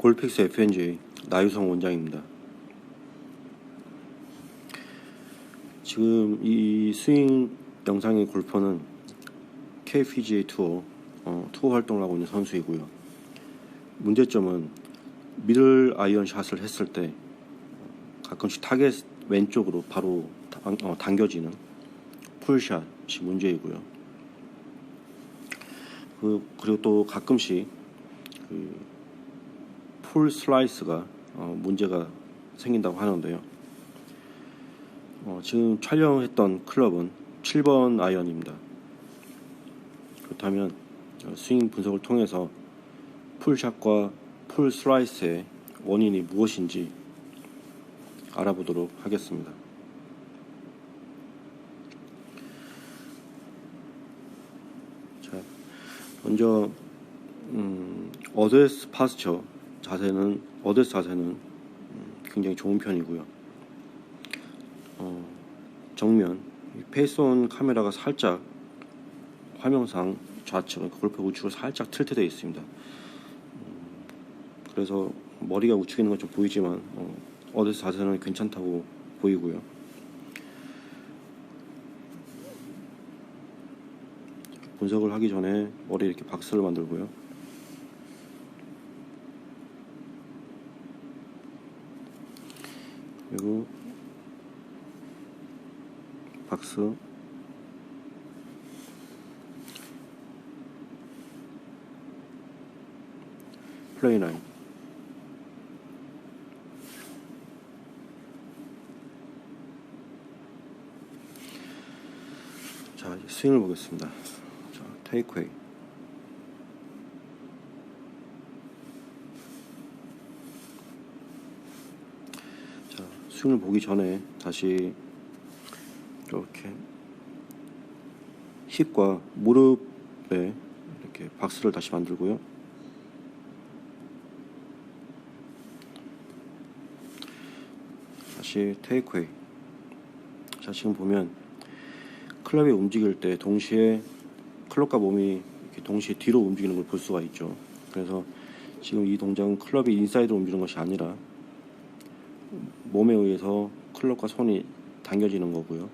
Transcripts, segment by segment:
볼픽스 FNJ 나유성 원장입니다. 지금 이 스윙 영상의 골퍼는 KPGA 투어 활동을 하고 있는 선수이고요. 문제점은 미들 아이언 샷을 했을 때 가끔씩 타겟 왼쪽으로 바로 당겨지는 풀샷이 문제이고요. 그리고 또 가끔씩 풀 슬라이스가 문제가 생긴다고 하는데요. 지금 촬영했던 클럽은 7번 아이언입니다. 그렇다면 스윙 분석을 통해서 풀샷과 풀 슬라이스의 원인이 무엇인지 알아보도록 하겠습니다. 자, 먼저 어드레스 파스처 자세는 굉장히 좋은 편이고요. 정면 페이스온 카메라가 살짝 화면상 좌측 골프 우측으로 살짝 틀트되어 있습니다. 그래서 머리가 우측에 있는 건 좀 보이지만 어드레스 자세는 괜찮다고 보이고요. 분석을 하기 전에 머리에 이렇게 박스를 만들고요. 그리고 박스 플레이 라인 자, 스윙을 보겠습니다. 자, 테이크웨이 자, 스윙을 보기 전에 다시 이렇게 힙과 무릎에 이렇게 박스를 다시 만들고요. 다시 테이크웨이. 자, 지금 보면 클럽이 움직일 때 동시에 클럽과 몸이 이렇게 동시에 뒤로 움직이는 걸 볼 수가 있죠. 그래서 지금 이 동작은 클럽이 인사이드로 움직이는 것이 아니라 몸에 의해서 클럽과 손이 당겨지는 거고요.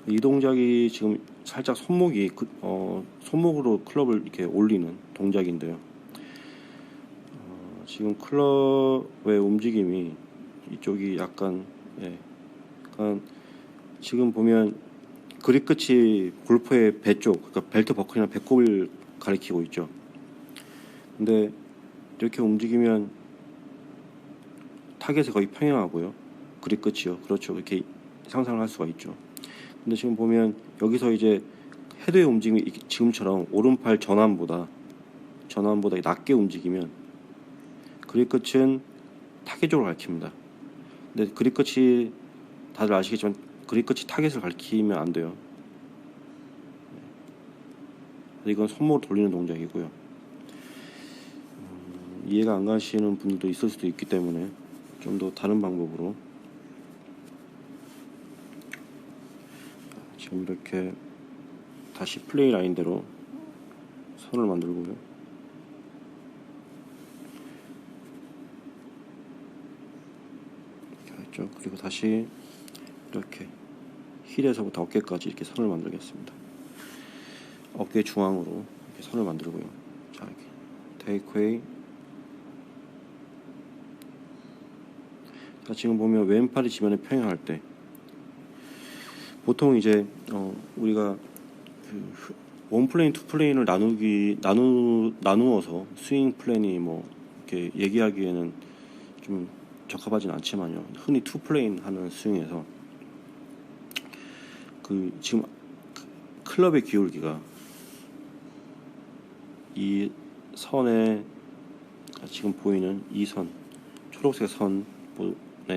이 동작이 지금 살짝 손목으로 클럽을 이렇게 올리는 동작인데요. 지금 클럽의 움직임이 이쪽이 약간 지금 보면 그립 끝이 골퍼의 배 쪽, 그러니까 벨트 버클이나 배꼽을 가리키고 있죠. 근데 이렇게 움직이면 타겟이 거의 평행하고요. 그립 끝이요. 그렇죠. 이렇게 상상을 할 수가 있죠. 근데 지금 보면 여기서 이제 헤드의 움직임이 지금처럼 오른팔 전환보다 낮게 움직이면 그립 끝은 타겟 쪽으로 가리킵니다. 근데 그립 끝이 다들 아시겠지만 그립 끝이 타겟을 가리키면 안 돼요. 이건 손목으로 돌리는 동작이고요. 이해가 안 가시는 분들도 있을 수도 있기 때문에 좀 더 다른 방법으로 지금 이렇게 다시 플레이 라인대로 선을 만들고요. 이렇게 했죠. 그리고 다시 이렇게 힐에서부터 어깨까지 이렇게 선을 만들겠습니다. 어깨 중앙으로 이렇게 선을 만들고요. 자, 이렇게 테이크웨이. 자, 지금 보면 왼팔이 지면에 평행할 때 보통 이제 우리가 원 플레인, 투 플레인을 나누어서 스윙 플랜이 뭐 이렇게 얘기하기에는 좀 적합하진 않지만요. 흔히 투 플레인 하는 스윙에서 지금 클럽의 기울기가 이 선에 지금 보이는 이 선, 초록색 선의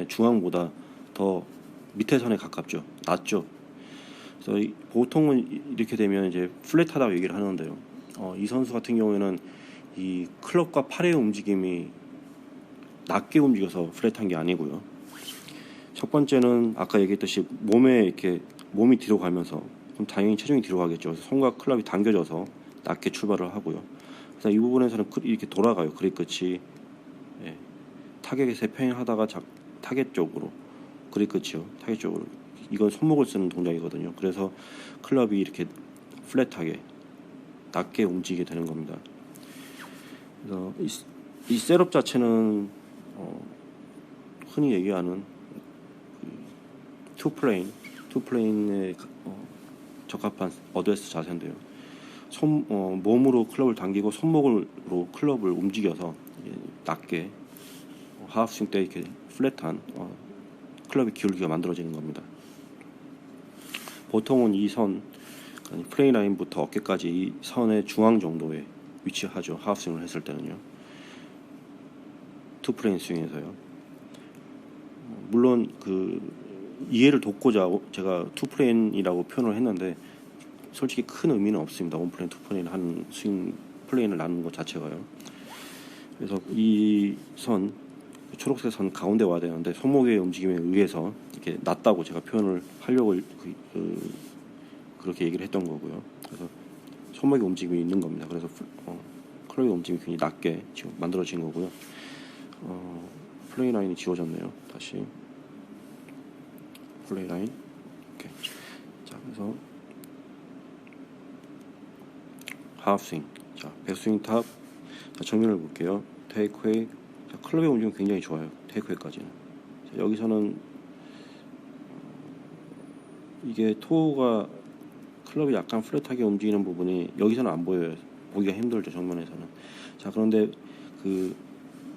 중앙보다 더 밑에 선에 가깝죠. 낮죠. 그래서 보통은 이렇게 되면 이제 플랫하다고 얘기를 하는데요. 이 선수 같은 경우에는 이 클럽과 팔의 움직임이 낮게 움직여서 플랫한 게 아니고요. 첫 번째는 아까 얘기했듯이 몸이 뒤로 가면서 그럼 당연히 체중이 뒤로 가겠죠. 그래서 손과 클럽이 당겨져서 낮게 출발을 하고요. 그래서 이 부분에서는 이렇게 돌아가요. 그립 끝이. 예. 타겟에 평행하다가 타겟 쪽으로, 그립 끝이요. 타겟 쪽으로. 이건 손목을 쓰는 동작이거든요. 그래서 클럽이 이렇게 플랫하게 낮게 움직이게 되는 겁니다. 그래서 이 셋업 자체는 흔히 얘기하는 투플레인에 적합한 어드레스 자세인데요. 몸으로 클럽을 당기고 손목으로 클럽을 움직여서 낮게 하프스윙 때 이렇게 플랫한 클럽의 기울기가 만들어지는 겁니다. 보통은 이 선, 플레이 라인부터 어깨까지 이 선의 중앙 정도에 위치하죠. 하프스윙을 했을 때는요. 투플레인 스윙에서요. 물론 그 이해를 돕고자 제가 투플레인이라고 표현을 했는데 솔직히 큰 의미는 없습니다. 원플레인, 투플레인 하는 스윙 플레인을 나누는 것 자체가요. 그래서 이 선, 초록색 선 가운데 와야 되는데 손목의 움직임에 의해서 이렇게 낮다고 제가 표현을 하려고 그렇게 얘기를 했던 거고요. 그래서 손목의 움직임이 있는 겁니다. 그래서 클럽의 움직임이 굉장히 낮게 지금 만들어진 거고요. 플레이 라인이 지워졌네요. 다시 플레이 라인. 이렇게. 자, 그래서 하프스윙. 자, 백스윙 탑. 자, 정면을 볼게요. 테이크웨이. 자, 클럽의 움직임 굉장히 좋아요. 테이크웨이까지는. 자, 여기서는 이게 토우가 클럽이 약간 플랫하게 움직이는 부분이 여기서는 안 보여요. 보기가 힘들죠, 정면에서는. 자, 그런데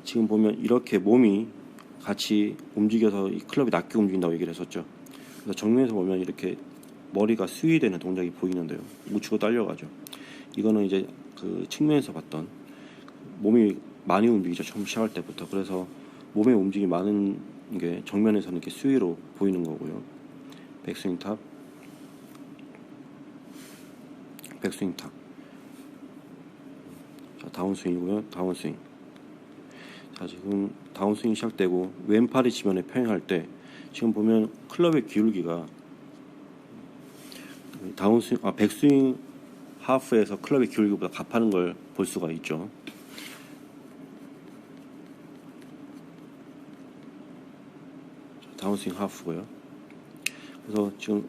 지금 보면 이렇게 몸이 같이 움직여서 이 클럽이 낮게 움직인다고 얘기를 했었죠. 그래서 정면에서 보면 이렇게 머리가 스위되는 동작이 보이는데요. 우측으로 딸려가죠. 이거는 이제 그 측면에서 봤던 몸이 많이 움직이죠. 처음 시작할 때부터. 그래서 몸의 움직임이 많은 게 정면에서는 이렇게 스위로 보이는 거고요. 백스윙 탑. 백스윙 탑. 자, 다운스윙이고요. 다운스윙. 자, 지금 다운스윙이 시작되고 왼팔이 지면에 평행할 때 지금 보면 클럽의 기울기가 백스윙 하프에서 클럽의 기울기보다 가파른 걸 볼 수가 있죠. 다운스윙 하프고요. 그래서 지금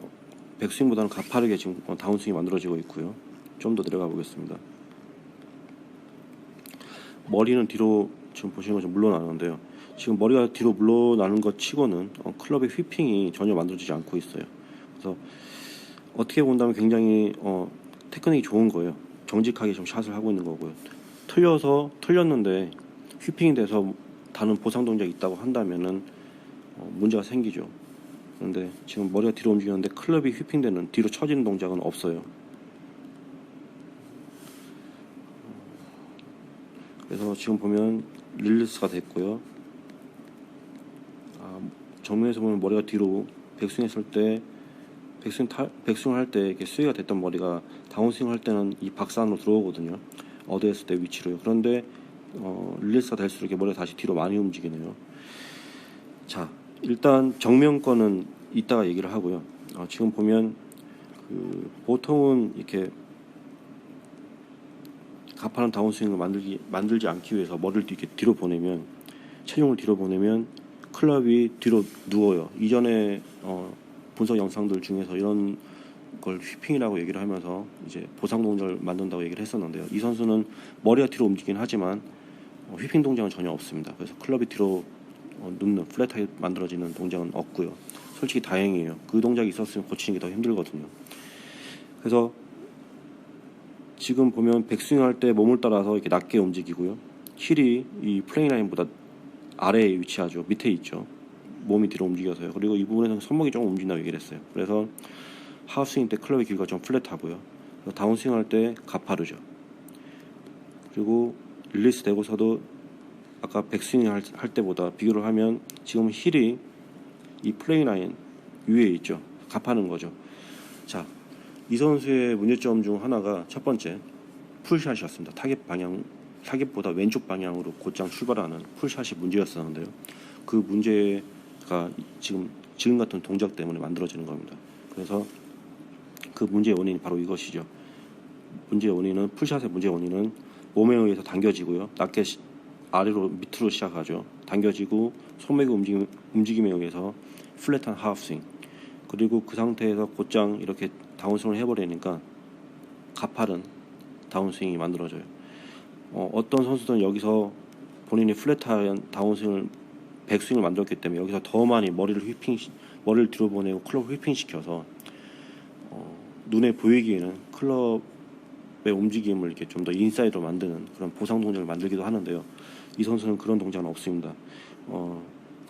백스윙보다는 가파르게 지금 다운스윙이 만들어지고 있고요. 좀 더 내려가 보겠습니다. 머리는 뒤로 지금 보시는 것처럼 물러나는데요. 지금 머리가 뒤로 물러나는 것 치고는 클럽의 휘핑이 전혀 만들어지지 않고 있어요. 그래서 어떻게 본다면 굉장히 테크닉이 좋은 거예요. 정직하게 좀 샷을 하고 있는 거고요. 틀렸는데 휘핑이 돼서 다른 보상 동작이 있다고 한다면은 문제가 생기죠. 그런데 지금 머리가 뒤로 움직이는데 클럽이 휘핑되는 뒤로 처지는 동작은 없어요. 그래서 지금 보면 릴리스가 됐고요. 정면에서 보면 머리가 뒤로 백스윙했을 때 백스윙을 할 때 이렇게 스위가 됐던 머리가 다운스윙 할 때는 이 박스 안으로 들어오거든요. 어드했을 때 위치로요. 그런데 릴리스가 될수록 이렇게 머리가 다시 뒤로 많이 움직이네요. 자, 일단 정면 거는 이따가 얘기를 하고요. 지금 보면 보통은 이렇게 가파른 다운스윙을 만들지 않기 위해서 머리를 이렇게 뒤로 보내면, 체중을 뒤로 보내면 클럽이 뒤로 누워요. 이전에 분석 영상들 중에서 이런 걸 휘핑이라고 얘기를 하면서 이제 보상 동작을 만든다고 얘기를 했었는데요. 이 선수는 머리가 뒤로 움직이긴 하지만 휘핑 동작은 전혀 없습니다. 그래서 클럽이 뒤로 눕는 플랫하게 만들어지는 동작은 없고요. 솔직히 다행이에요. 그 동작이 있었으면 고치는 게 더 힘들거든요. 그래서 지금 보면 백스윙 할 때 몸을 따라서 이렇게 낮게 움직이고요. 힐이 이 플레이 라인보다 아래에 위치하죠. 밑에 있죠. 몸이 뒤로 움직여서요. 그리고 이 부분에서 손목이 조금 움직인다고 얘기를 했어요. 그래서 하프스윙 때 클럽의 길이가 좀 플랫하고요. 다운스윙 할 때 가파르죠. 그리고 릴리스 되고서도 아까 백스윙 할 때보다 비교를 하면 지금 힐이 이 플레이 라인 위에 있죠. 가파른 거죠. 자, 이 선수의 문제점 중 하나가 첫 번째 풀샷이었습니다. 타겟보다 왼쪽 방향으로 곧장 출발하는 풀샷이 문제였었는데요. 그 문제가 지금 같은 동작 때문에 만들어지는 겁니다. 그래서 그 문제의 원인이 바로 이것이죠. 풀샷의 문제의 원인은 몸에 의해서 당겨지고요. 낮게 아래로 밑으로 시작하죠. 당겨지고 소맥의 움직임에 의해서 플랫한 하프스윙. 그리고 그 상태에서 곧장 이렇게 다운스윙을 해버리니까 가파른 다운스윙이 만들어져요. 어떤 선수들은 여기서 본인이 플랫한 다운스윙을 백스윙을 만들었기 때문에 여기서 더 많이 머리를 뒤로 보내고 클럽을 휘핑시켜서 눈에 보이기에는 클럽의 움직임을 이렇게 좀 더 인사이드로 만드는 그런 보상 동작을 만들기도 하는데요. 이 선수는 그런 동작은 없습니다.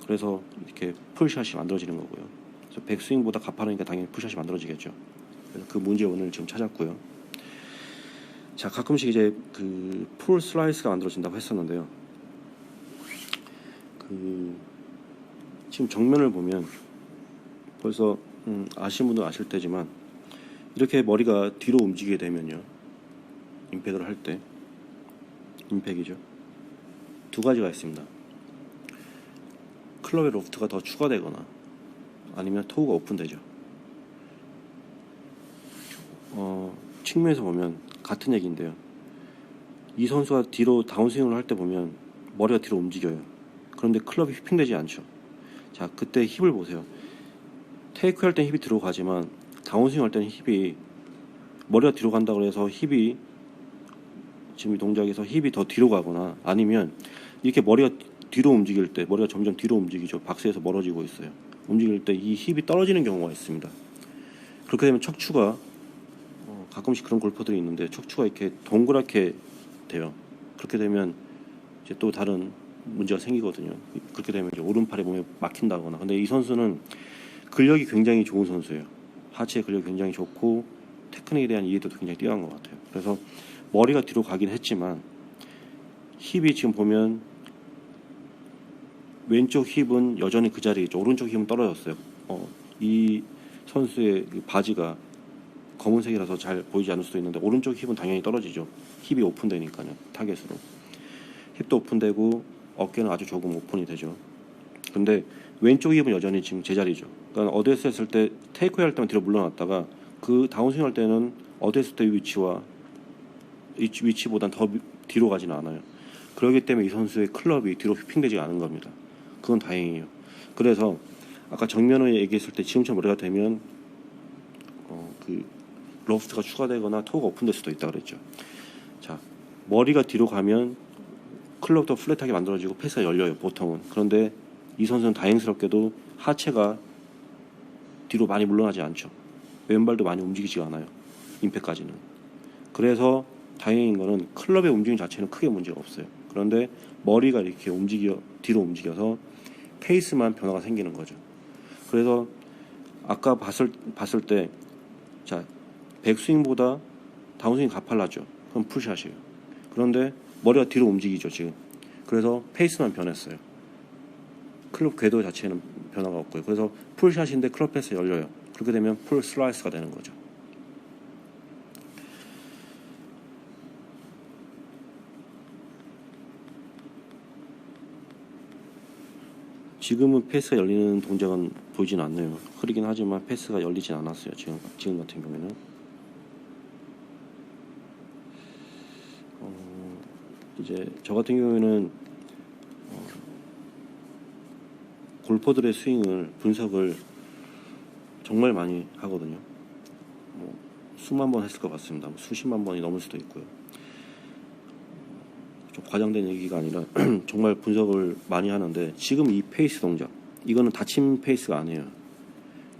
그래서 이렇게 풀샷이 만들어지는 거고요. 그래서 백스윙보다 가파르니까 당연히 풀샷이 만들어지겠죠. 그래서 그 문제 오늘 지금 찾았고요. 자, 가끔씩 이제 그 풀 슬라이스가 만들어진다고 했었는데요. 지금 정면을 보면 벌써 아시는 분들 아실 테지만 이렇게 머리가 뒤로 움직이게 되면요, 임팩을 할 때 임팩이죠. 두 가지가 있습니다. 클럽의 로프트가 더 추가되거나 아니면 토우가 오픈되죠. 측면에서 보면 같은 얘기인데요. 이 선수가 뒤로 다운스윙을 할 때 보면 머리가 뒤로 움직여요. 그런데 클럽이 휘핑되지 않죠. 자, 그때 힙을 보세요. 테이크 할 땐 힙이 뒤로 가지만 다운스윙 할 때는 힙이, 머리가 뒤로 간다고 해서 힙이, 지금 이 동작에서 힙이 더 뒤로 가거나 아니면 이렇게 머리가 뒤로 움직일 때 머리가 점점 뒤로 움직이죠. 박스에서 멀어지고 있어요. 움직일 때 이 힙이 떨어지는 경우가 있습니다. 그렇게 되면 척추가 가끔씩 그런 골퍼들이 있는데 척추가 이렇게 동그랗게 돼요. 그렇게 되면 이제 또 다른 문제가 생기거든요. 그렇게 되면 이제 오른팔에 몸에 막힌다거나. 근데 이 선수는 근력이 굉장히 좋은 선수예요. 하체 근력이 굉장히 좋고 테크닉에 대한 이해도도 굉장히 뛰어난 것 같아요. 그래서 머리가 뒤로 가긴 했지만 힙이 지금 보면 왼쪽 힙은 여전히 그 자리에 있죠. 오른쪽 힙은 떨어졌어요. 이 선수의 바지가 검은색이라서 잘 보이지 않을 수도 있는데 오른쪽 힙은 당연히 떨어지죠. 힙이 오픈되니까요. 타겟으로 힙도 오픈되고 어깨는 아주 조금 오픈이 되죠. 근데 왼쪽 힙은 여전히 지금 제자리죠. 그러니까 어드레스 했을 때 테이크웨이 할 때만 뒤로 물러났다가 그 다운스윙 할 때는 어드레스 때 위치보단 더 뒤로 가지는 않아요. 그렇기 때문에 이 선수의 클럽이 뒤로 휘핑되지 않은 겁니다. 그건 다행이에요. 그래서 아까 정면을 얘기했을 때 지금처럼 머리가 되면 그 로프트가 추가되거나 토우가 오픈될 수도 있다 그랬죠. 자, 머리가 뒤로 가면 클럽도 플랫하게 만들어지고 패스가 열려요, 보통은. 그런데 이 선수는 다행스럽게도 하체가 뒤로 많이 물러나지 않죠. 왼발도 많이 움직이지가 않아요, 임팩까지는. 그래서 다행인 거는 클럽의 움직임 자체는 크게 문제가 없어요. 그런데 머리가 이렇게 뒤로 움직여서 페이스만 변화가 생기는 거죠. 그래서 아까 봤을 때, 자, 백스윙보다 다운스윙이 가팔라죠. 그럼 풀샷이에요. 그런데 머리가 뒤로 움직이죠, 지금. 그래서 페이스만 변했어요. 클럽 궤도 자체는 변화가 없고요. 그래서 풀샷인데 클럽 페이스 열려요. 그렇게 되면 풀 슬라이스가 되는 거죠. 지금은 패스가 열리는 동작은 보이진 않네요. 흐리긴 하지만 패스가 열리진 않았어요. 지금 같은 경우에는. 이제 저 같은 경우에는 골퍼들의 스윙을 분석을 정말 많이 하거든요. 수만 번 했을 것 같습니다. 수십만 번이 넘을 수도 있고요. 좀 과장된 얘기가 아니라 정말 분석을 많이 하는데, 지금 이 페이스 동작, 이거는 닫힌 페이스가 아니에요.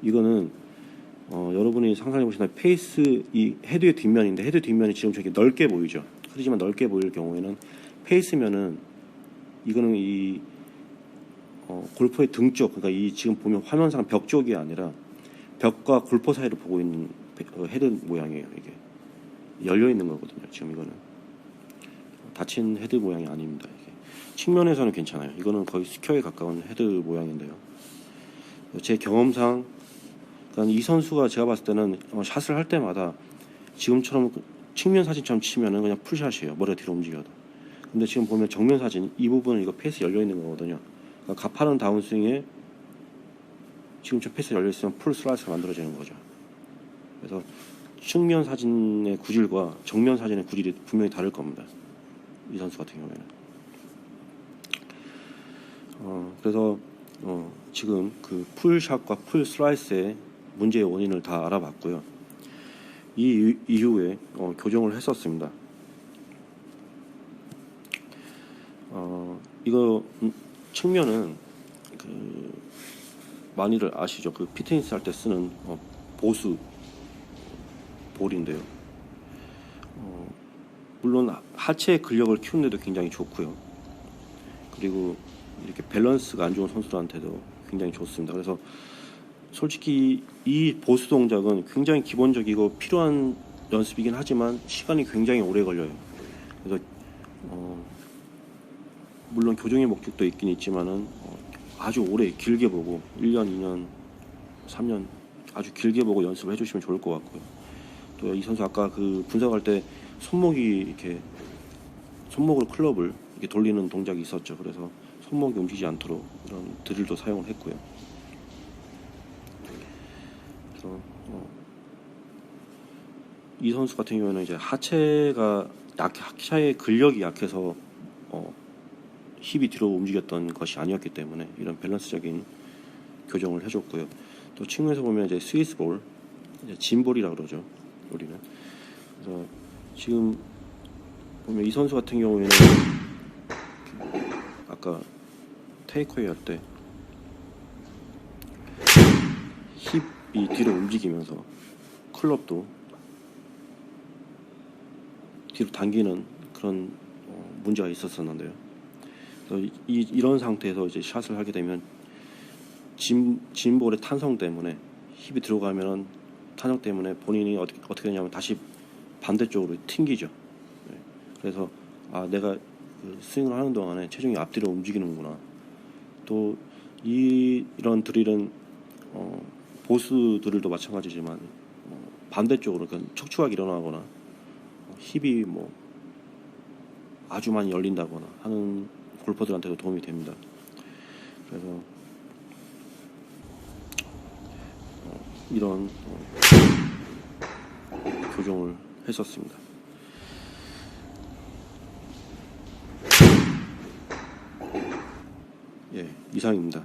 이거는 여러분이 상상해 보시면 페이스, 이 헤드의 뒷면인데 헤드 뒷면이 지금 저렇게 넓게 보이죠. 흐리지만 넓게 보일 경우에는 페이스면은 이거는 이 골퍼의 등 쪽, 그러니까 이 지금 보면 화면상 벽 쪽이 아니라 벽과 골퍼 사이를 보고 있는 헤드 모양이에요. 이게 열려 있는 거거든요. 지금 이거는 닫힌 헤드 모양이 아닙니다. 이게 측면에서는 괜찮아요. 이거는 거의 스퀘어에 가까운 헤드 모양인데요. 제 경험상, 그러니까 이 선수가 제가 봤을 때는 샷을 할 때마다 지금처럼 측면 사진처럼 치면은 그냥 풀샷이에요. 머리가 뒤로 움직여도. 근데 지금 보면 정면 사진, 이 부분은 이거 페이스 열려 있는 거거든요. 그러니까 가파른 다운스윙에 지금처럼 페이스 열려 있으면 풀 슬라이스가 만들어지는 거죠. 그래서 측면 사진의 구질과 정면 사진의 구질이 분명히 다를 겁니다. 이 선수 같은 경우에는. 그래서 지금 그 풀샷과 풀 슬라이스의 문제의 원인을 다 알아봤고요. 이 이후에 교정을 했었습니다. 이거 측면은 그 많이들 아시죠? 그 피트니스 할 때 쓰는 보수 볼인데요. 물론 하체 근력을 키우는데도 굉장히 좋고요. 그리고 이렇게 밸런스가 안 좋은 선수들한테도 굉장히 좋습니다. 그래서 솔직히 이 보수 동작은 굉장히 기본적이고 필요한 연습이긴 하지만 시간이 굉장히 오래 걸려요. 그래서 물론 교정의 목적도 있긴 있지만은 아주 오래 길게 보고 1년, 2년, 3년 아주 길게 보고 연습을 해주시면 좋을 것 같고요. 또 이 선수 아까 그 분석할 때 손목이 이렇게 손목으로 클럽을 이렇게 돌리는 동작이 있었죠. 그래서 손목이 움직이지 않도록 이런 드릴도 사용을 했고요. 그래서 이 선수 같은 경우는 이제 하체의 근력이 약해서 힙이 뒤로 움직였던 것이 아니었기 때문에 이런 밸런스적인 교정을 해줬고요. 또 측면에서 보면 이제 스위스볼, 이제 진볼이라고 그러죠, 우리는. 그래서 지금 보면 이 선수 같은 경우에는 아까 테이크웨이 할 때 힙이 뒤로 움직이면서 클럽도 뒤로 당기는 그런 문제가 있었었는데요. 그래서 이런 상태에서 이제 샷을 하게 되면 진볼의 탄성 때문에 힙이 들어가면 탄성 때문에 본인이 어떻게 되냐면 다시 반대쪽으로 튕기죠. 네. 그래서 내가 그 스윙을 하는 동안에 체중이 앞뒤로 움직이는구나. 또 이런 드릴은 보수 드릴도 마찬가지지만 반대쪽으로 그러니까 척추가 일어나거나 힙이 뭐 아주 많이 열린다거나 하는 골퍼들한테도 도움이 됩니다. 그래서 이런 교정을 했었습니다. 예, 이상입니다.